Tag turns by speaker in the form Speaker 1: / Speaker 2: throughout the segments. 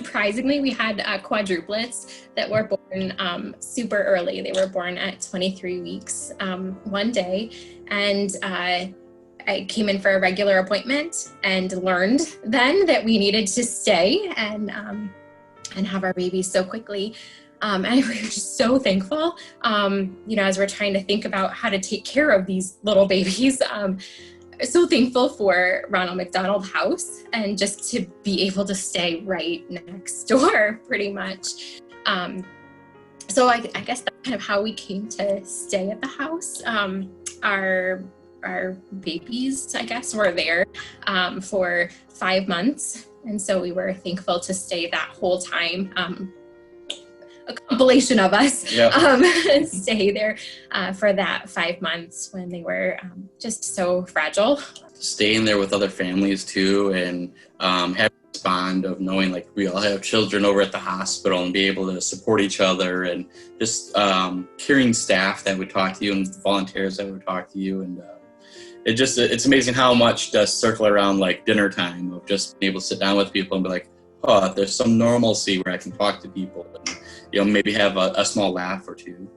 Speaker 1: surprisingly, we had quadruplets that were born super early. They were born at 23 weeks one day. And I came in for a regular appointment and learned then that we needed to stay and have our babies so quickly. And we were just so thankful, as we're trying to think about how to take care of these little babies. So thankful for Ronald McDonald House and just to be able to stay right next door, pretty much. So I guess that's kind of how we came to stay at the house. Our babies, I guess, were there for 5 months. And so we were thankful to stay that whole time. A compilation of us stay there for that 5 months when they were just so fragile.
Speaker 2: Staying there with other families too, and having this bond of knowing like we all have children over at the hospital and be able to support each other, and just caring staff that would talk to you and volunteers that would talk to you. And it's amazing how much does circle around like dinner time of just being able to sit down with people and be like, oh, there's some normalcy where I can talk to people and, maybe have a small laugh or two.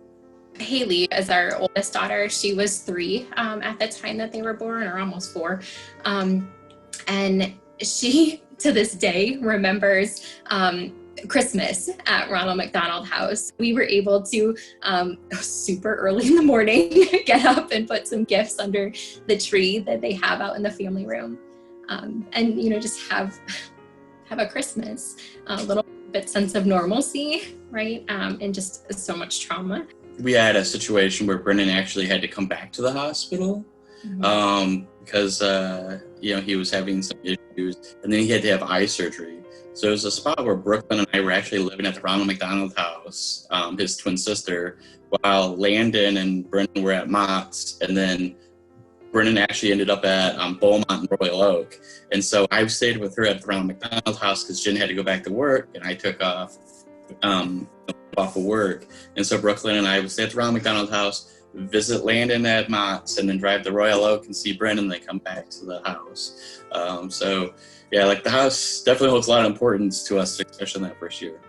Speaker 1: Haley is our oldest daughter. She was 3 at the time that they were born, or almost 4. And she, to this day, remembers Christmas at Ronald McDonald House. We were able to, super early in the morning, get up and put some gifts under the tree that they have out in the family room. And, just have a Christmas, a little bit sense of normalcy, right? And just so much trauma.
Speaker 2: We had a situation where Brennan actually had to come back to the hospital because, he was having some issues, and then he had to have eye surgery. So it was a spot where Brooklyn and I were actually living at the Ronald McDonald House, his twin sister, while Landon and Brennan were at Mott's, and then Brennan actually ended up at Beaumont and Royal Oak. And so I stayed with her at the Ronald McDonald House because Jen had to go back to work, and I took off of work. And so Brooklyn and I would stay at the Ronald McDonald House, visit Landon at Mott's, and then drive to Royal Oak and see Brennan, and then come back to the house. The house definitely holds a lot of importance to us, especially in that first year.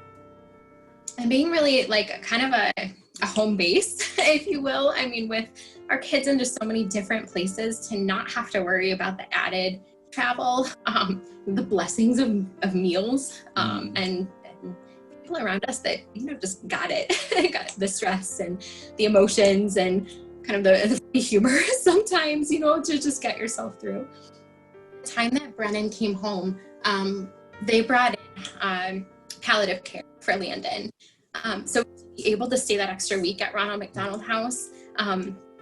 Speaker 1: And being really like kind of a home base, if you will. I mean, with our kids in just so many different places, to not have to worry about the added travel, the blessings of meals, and people around us that, just got it, got the stress and the emotions and kind of the humor sometimes, to just get yourself through. The time that Brennan came home, they brought in palliative care for Landon. So to be able to stay that extra week at Ronald McDonald House,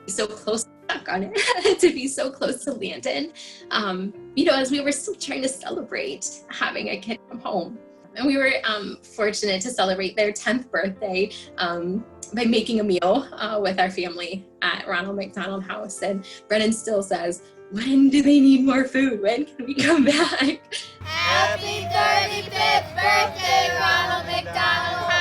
Speaker 1: so close on it, to be so close to Landon, as we were still trying to celebrate having a kid come home. And we were fortunate to celebrate their 10th birthday by making a meal with our family at Ronald McDonald House. And Brennan still says, when do they need more food? When can we come back?
Speaker 3: Happy 35th birthday, Ronald McDonald House!